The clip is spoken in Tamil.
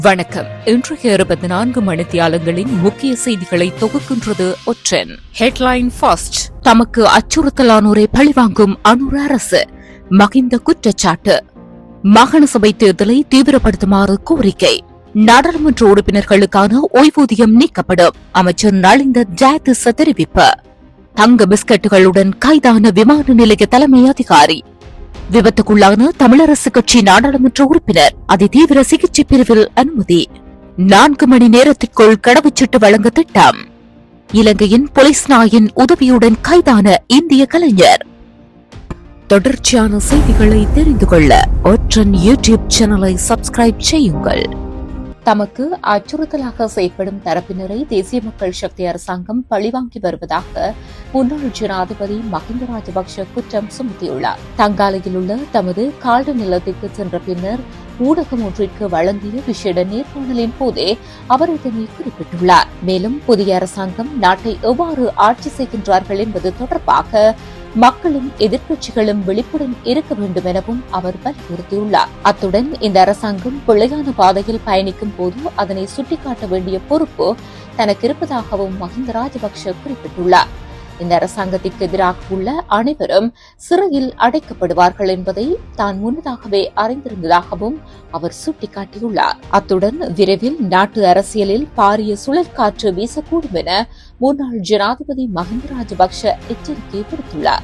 வணக்கம். இன்றைய 24 மணித்தியாலங்களின் முக்கிய செய்திகளை தொகுக்கின்றது ஒற்றன். Headline first. தமக்கு அச்சுறுத்தலானோரை பழிவாங்கும் அனுர அரசு. மகிந்த குற்றச்சாட்டு. மாகாண சபை தேர்தலை தீவிரப்படுத்துமாறு கோரிக்கை. நாடாளுமன்ற உறுப்பினர்களுக்கான ஓய்வூதியம் நீக்கப்படும். அமைச்சர் நலிந்த ஜெயதிச தெரிவிப்பு. தங்க பிஸ்கட்டுகளுடன் கைதான விமான நிலைய தலைமை அதிகாரி. விபத்துக்குள்ளான தமிழரசு கட்சி நாடாளுமன்ற உறுப்பினர் அதிதீவிர சிகிச்சை பிரிவில் அனுமதி. 4 மணி நேரத்திற்குள் கடவுச்சீட்டு வழங்க திட்டம். இலங்கையின் போலீஸ் நாயின் உதவியுடன் கைதான இந்திய கலைஞர். தொடர்ச்சியான செய்திகளை தெரிந்து கொள்ள ஒற்றன் யூடியூப் சேனலை சப்ஸ்கிரைப் செய்யுங்கள். தமக்கு அச்சுறுத்தலாக செயற்படும் தரப்பினரை தேசிய மக்கள் சக்தி அரசாங்கம் பழிவாங்கி வருவதாக முன்னாள் ஜனாதிபதி மஹிந்த ராஜபக்ஷ குற்றம் சுமத்தியுள்ளார். தங்காலையில் உள்ள தமது கால்டு நிலத்திற்கு சென்ற பின்னர் ஊடகம் ஒன்றிற்கு வழங்கிய விசேட நேர்காணலின் போதே அவர் இதனை குறிப்பிட்டுள்ளார். மேலும் புதிய அரசாங்கம் நாட்டை எவ்வாறு ஆட்சி செய்கின்றார்கள் என்பது தொடர்பாக மக்களும் எதிர்க்கட்சிகளும் விழிப்புடன் இருக்க வேண்டும் எனவும் அவர் வலியுறுத்தியுள்ளார். அத்துடன் இந்த அரசாங்கம் பிள்ளையான பாதையில் பயணிக்கும் போது அதனை சுட்டிக்காட்ட வேண்டிய பொறுப்பு தனக்கு இருப்பதாகவும் மஹிந்த ராஜபக்ஷ குறிப்பிட்டுள்ளார். இந்த அரசாங்கத்திற்கு எதிராக உள்ள அனைவரும் சிறையில் அடைக்கப்படுவார்கள் என்பதை தான் முன்னதாகவே அறிந்திருந்ததாகவும் அவர் சுட்டிக்காட்டியுள்ளார். அத்துடன் விரைவில் நாட்டு அரசியலில் பாரிய சுழற்காற்று வீசக்கூடும் என முன்னாள் ஜனாதிபதி மஹிந்த ராஜபக்ஷ எச்சரிக்கை விடுத்துள்ளார்.